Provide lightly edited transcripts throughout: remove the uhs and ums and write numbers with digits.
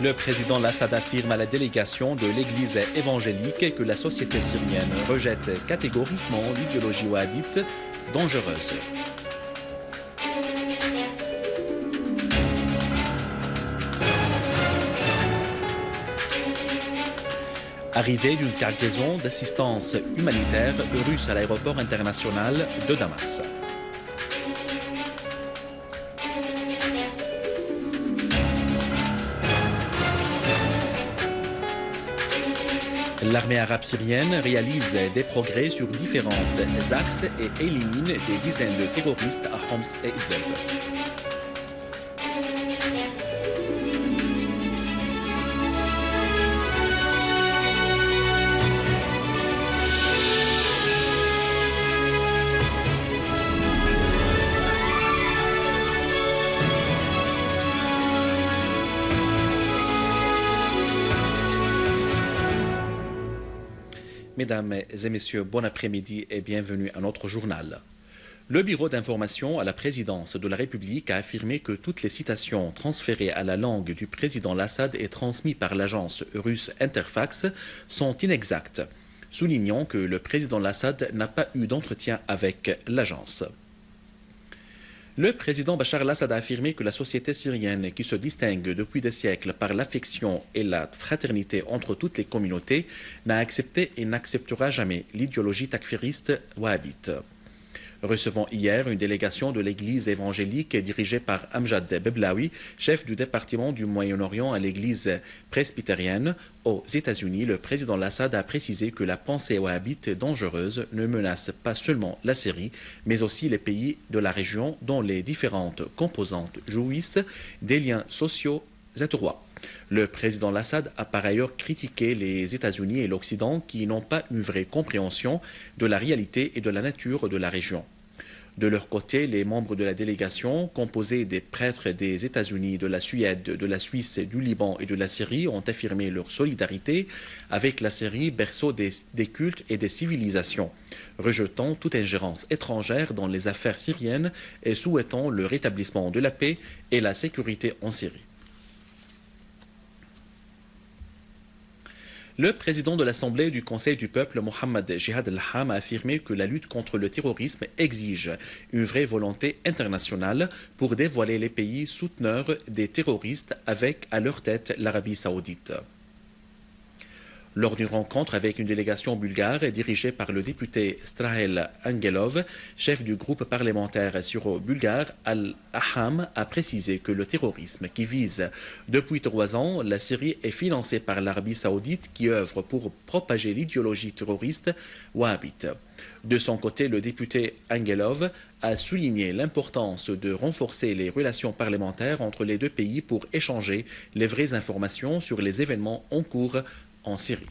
Le président Assad affirme à la délégation de l'Église évangélique que la société syrienne rejette catégoriquement l'idéologie wahhabite dangereuse. Arrivée d'une cargaison d'assistance humanitaire russe à l'aéroport international de Damas. L'armée arabe syrienne réalise des progrès sur différents axes et élimine des dizaines de terroristes à Homs et Idlib. Mesdames et messieurs, bon après-midi et bienvenue à notre journal. Le bureau d'information à la présidence de la République a affirmé que toutes les citations transférées à la langue du président Assad et transmises par l'agence russe Interfax sont inexactes, soulignant que le président Assad n'a pas eu d'entretien avec l'agence. Le président Bachar al-Assad a affirmé que la société syrienne, qui se distingue depuis des siècles par l'affection et la fraternité entre toutes les communautés, n'a accepté et n'acceptera jamais l'idéologie takfiriste wahhabite. Recevant hier une délégation de l'église évangélique dirigée par Amjad Beblaoui, chef du département du Moyen-Orient à l'église presbytérienne aux États-Unis, le président Assad a précisé que la pensée wahhabite dangereuse ne menace pas seulement la Syrie, mais aussi les pays de la région dont les différentes composantes jouissent des liens sociaux étroits. Le président Assad a par ailleurs critiqué les États-Unis et l'Occident qui n'ont pas une vraie compréhension de la réalité et de la nature de la région. De leur côté, les membres de la délégation, composés des prêtres des États-Unis, de la Suède, de la Suisse, du Liban et de la Syrie, ont affirmé leur solidarité avec la Syrie, berceau des cultes et des civilisations, rejetant toute ingérence étrangère dans les affaires syriennes et souhaitant le rétablissement de la paix et la sécurité en Syrie. Le président de l'Assemblée du Conseil du peuple, Mohamed Jihad al-Ham, a affirmé que la lutte contre le terrorisme exige une vraie volonté internationale pour dévoiler les pays souteneurs des terroristes avec à leur tête l'Arabie saoudite. Lors d'une rencontre avec une délégation bulgare dirigée par le député Strahel Angelov, chef du groupe parlementaire syro-bulgare, Al-Aham a précisé que le terrorisme qui vise depuis 3 ans la Syrie est financé par l'Arabie saoudite qui œuvre pour propager l'idéologie terroriste wahhabite. De son côté, le député Angelov a souligné l'importance de renforcer les relations parlementaires entre les deux pays pour échanger les vraies informations sur les événements en cours en Syrie.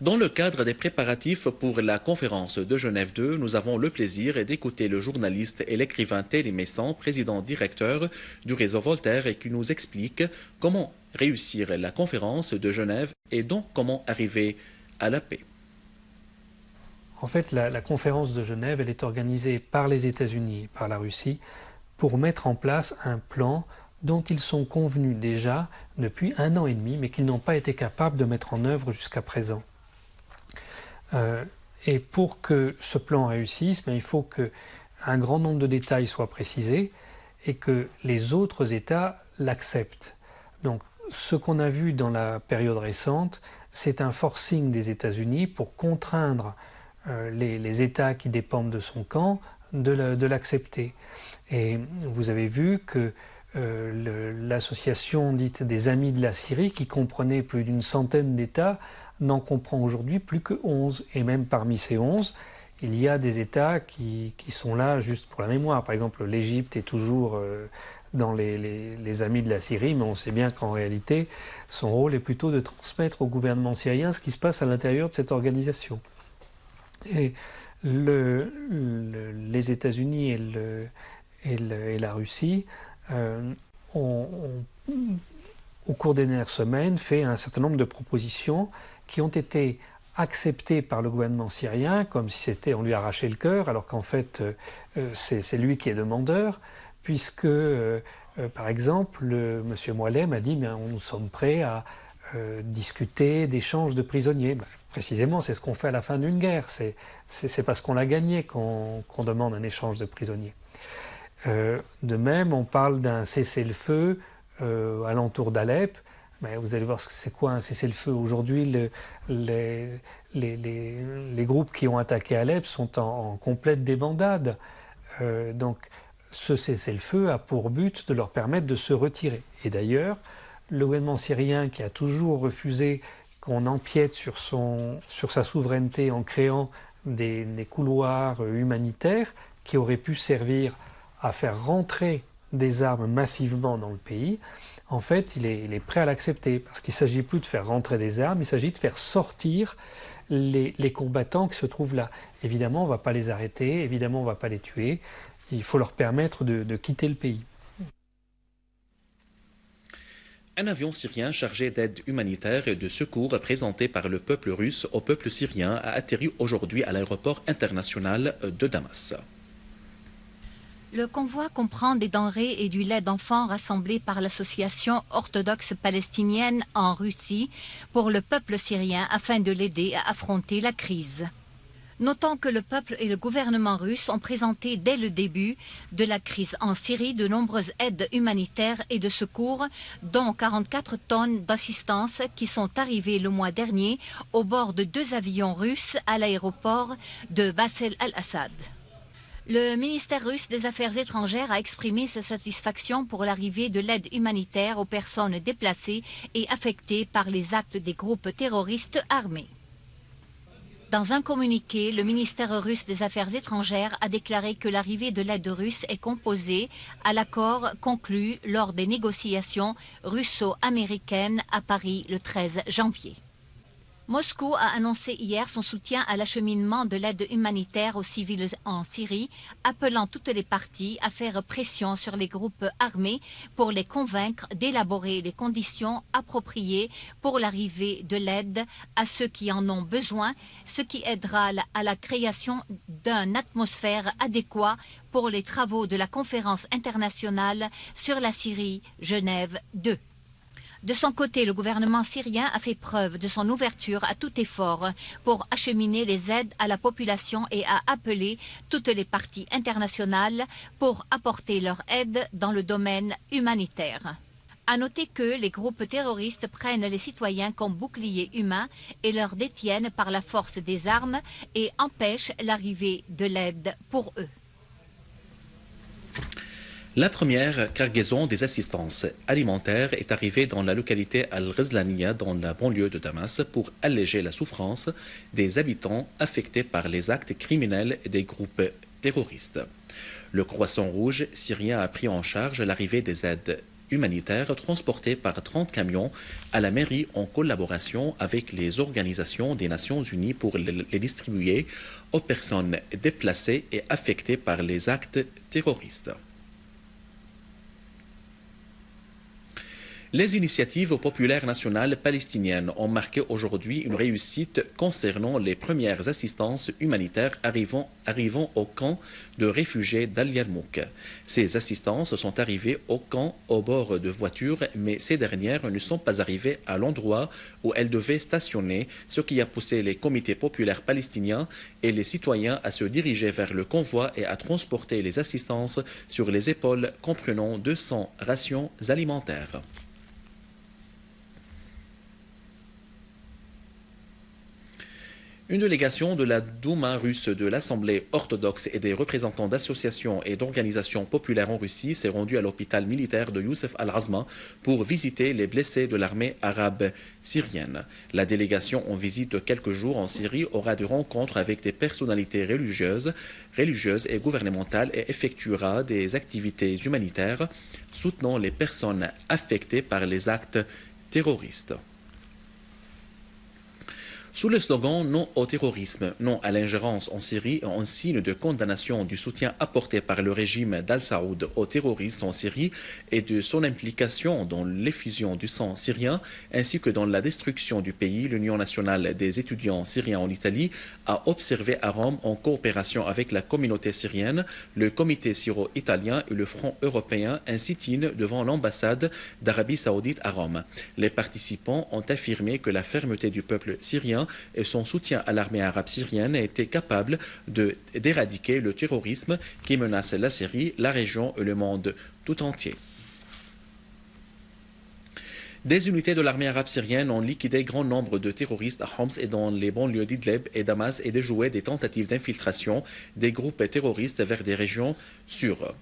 Dans le cadre des préparatifs pour la conférence de Genève 2, nous avons le plaisir d'écouter le journaliste et l'écrivain Thierry Messan, président-directeur du réseau Voltaire, et qui nous explique comment réussir la conférence de Genève et donc comment arriver à la paix. En fait, la conférence de Genève, elle est organisée par les États-Unis, par la Russie, pour mettre en place un plan dont ils sont convenus déjà depuis 1 an et demi, mais qu'ils n'ont pas été capables de mettre en œuvre jusqu'à présent. Et pour que ce plan réussisse, il faut qu'un grand nombre de détails soient précisés et que les autres États l'acceptent. Donc, ce qu'on a vu dans la période récente, c'est un forcing des États-Unis pour contraindre les États qui dépendent de son camp de l'accepter. Et vous avez vu que l'association dite des Amis de la Syrie, qui comprenait plus d'une centaine d'États, n'en comprend aujourd'hui plus que 11. Et même parmi ces 11, il y a des États qui sont là juste pour la mémoire. Par exemple, l'Égypte est toujours dans les Amis de la Syrie, mais on sait bien qu'en réalité, son rôle est plutôt de transmettre au gouvernement syrien ce qui se passe à l'intérieur de cette organisation. Et les États-Unis et la Russie ont, au cours des dernières semaines, fait un certain nombre de propositions qui ont été acceptées par le gouvernement syrien, comme si on lui arrachait le cœur, alors qu'en fait, c'est lui qui est demandeur, puisque, par exemple, M. Moallem a dit nous sommes prêts à discuter d'échanges de prisonniers. Précisément, c'est ce qu'on fait à la fin d'une guerre. C'est parce qu'on l'a gagné qu'on demande un échange de prisonniers. De même, on parle d'un cessez-le-feu alentour d'Alep. Vous allez voir c'est quoi un cessez-le-feu. Aujourd'hui, les groupes qui ont attaqué Alep sont en complète débandade. Donc, ce cessez-le-feu a pour but de leur permettre de se retirer. Et d'ailleurs, le gouvernement syrien, qui a toujours refusé qu'on empiète sur sa souveraineté en créant des couloirs humanitaires qui auraient pu servir à faire rentrer des armes massivement dans le pays, en fait, il est prêt à l'accepter, parce qu'il ne s'agit plus de faire rentrer des armes, il s'agit de faire sortir les combattants qui se trouvent là. Évidemment, on ne va pas les arrêter, évidemment, on ne va pas les tuer, il faut leur permettre de quitter le pays. Un avion syrien chargé d'aide humanitaire et de secours présenté par le peuple russe au peuple syrien a atterri aujourd'hui à l'aéroport international de Damas. Le convoi comprend des denrées et du lait d'enfants rassemblés par l'association orthodoxe palestinienne en Russie pour le peuple syrien afin de l'aider à affronter la crise. Notons que le peuple et le gouvernement russe ont présenté dès le début de la crise en Syrie de nombreuses aides humanitaires et de secours, dont 44 tonnes d'assistance qui sont arrivées le mois dernier au bord de 2 avions russes à l'aéroport de Bas el-Assad. Le ministère russe des Affaires étrangères a exprimé sa satisfaction pour l'arrivée de l'aide humanitaire aux personnes déplacées et affectées par les actes des groupes terroristes armés. Dans un communiqué, le ministère russe des Affaires étrangères a déclaré que l'arrivée de l'aide russe est composée à l'accord conclu lors des négociations russo-américaines à Paris le 13 janvier. Moscou a annoncé hier son soutien à l'acheminement de l'aide humanitaire aux civils en Syrie, appelant toutes les parties à faire pression sur les groupes armés pour les convaincre d'élaborer les conditions appropriées pour l'arrivée de l'aide à ceux qui en ont besoin, ce qui aidera à la création d'une atmosphère adéquate pour les travaux de la conférence internationale sur la Syrie, Genève 2. De son côté, le gouvernement syrien a fait preuve de son ouverture à tout effort pour acheminer les aides à la population et a appelé toutes les parties internationales pour apporter leur aide dans le domaine humanitaire. À noter que les groupes terroristes prennent les citoyens comme boucliers humains et leur détiennent par la force des armes et empêchent l'arrivée de l'aide pour eux. La première cargaison des assistances alimentaires est arrivée dans la localité Al-Ghazlaniya, dans la banlieue de Damas, pour alléger la souffrance des habitants affectés par les actes criminels des groupes terroristes. Le Croissant Rouge syrien a pris en charge l'arrivée des aides humanitaires transportées par 30 camions à la mairie en collaboration avec les organisations des Nations Unies pour les distribuer aux personnes déplacées et affectées par les actes terroristes. Les initiatives populaires nationales palestiniennes ont marqué aujourd'hui une réussite concernant les premières assistances humanitaires arrivant au camp de réfugiés d'Al-Yarmouk. Ces assistances sont arrivées au camp au bord de voitures, mais ces dernières ne sont pas arrivées à l'endroit où elles devaient stationner, ce qui a poussé les comités populaires palestiniens et les citoyens à se diriger vers le convoi et à transporter les assistances sur les épaules, comprenant 200 rations alimentaires. Une délégation de la Douma russe de l'Assemblée orthodoxe et des représentants d'associations et d'organisations populaires en Russie s'est rendue à l'hôpital militaire de Youssef Al-Azma pour visiter les blessés de l'armée arabe syrienne. La délégation en visite de quelques jours en Syrie aura des rencontres avec des personnalités religieuses et gouvernementales et effectuera des activités humanitaires soutenant les personnes affectées par les actes terroristes. Sous le slogan Non au terrorisme, non à l'ingérence en Syrie, en signe de condamnation du soutien apporté par le régime d'Al-Saoud aux terroristes en Syrie et de son implication dans l'effusion du sang syrien ainsi que dans la destruction du pays, l'Union nationale des étudiants syriens en Italie a observé à Rome, en coopération avec la communauté syrienne, le comité syro-italien et le Front européen, un sit-in devant l'ambassade d'Arabie saoudite à Rome. Les participants ont affirmé que la fermeté du peuple syrien et son soutien à l'armée arabe syrienne a été capable d'éradiquer le terrorisme qui menace la Syrie, la région et le monde tout entier. Des unités de l'armée arabe syrienne ont liquidé grand nombre de terroristes à Homs et dans les banlieues d'Idlib et Damas et déjoué des tentatives d'infiltration des groupes terroristes vers des régions sûres.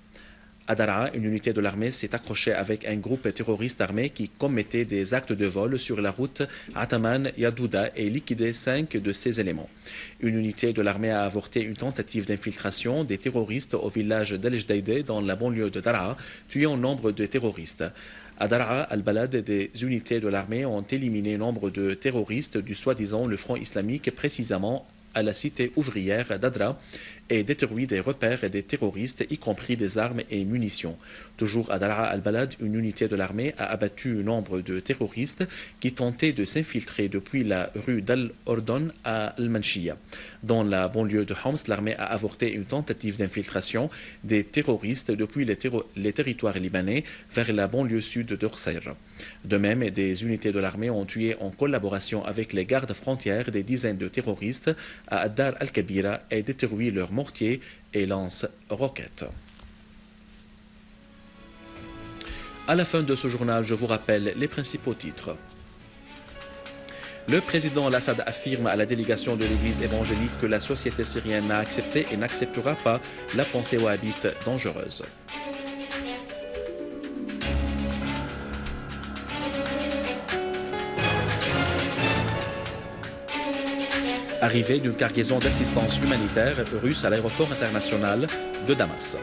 À Daraa, une unité de l'armée s'est accrochée avec un groupe terroriste armé qui commettait des actes de vol sur la route Ataman-Yadouda et liquidé 5 de ses éléments. Une unité de l'armée a avorté une tentative d'infiltration des terroristes au village d'Al-Jdaïdeh dans la banlieue de Daraa, tuant nombre de terroristes. À Daraa, al-Balad, des unités de l'armée ont éliminé nombre de terroristes du soi-disant le Front islamique, précisément à la cité ouvrière d'Adra, et détruit des repères des terroristes, y compris des armes et munitions. Toujours à Daraa al-Balad, une unité de l'armée a abattu nombre de terroristes qui tentaient de s'infiltrer depuis la rue d'Al-Ordon à Al-Manshia. Dans la banlieue de Homs, l'armée a avorté une tentative d'infiltration des terroristes depuis les territoires libanais vers la banlieue sud d'Orsayr. De même, des unités de l'armée ont tué en collaboration avec les gardes frontières des dizaines de terroristes à Ad-Dar al-Kabira et détruit leurs mortiers et lance-roquettes. À la fin de ce journal, je vous rappelle les principaux titres. Le président al-Assad affirme à la délégation de l'Église évangélique que la société syrienne n'a accepté et n'acceptera pas la pensée wahhabite dangereuse. Arrivée d'une cargaison d'assistance humanitaire russe à l'aéroport international de Damas.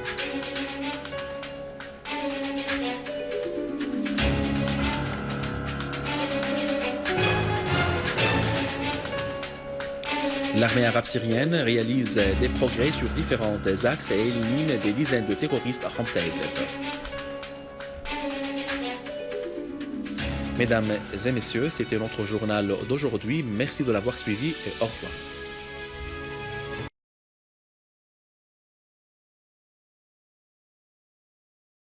L'armée arabe syrienne réalise des progrès sur différents axes et élimine des dizaines de terroristes à Homs et Idlib. Mesdames et messieurs, c'était notre journal d'aujourd'hui. Merci de l'avoir suivi et au revoir.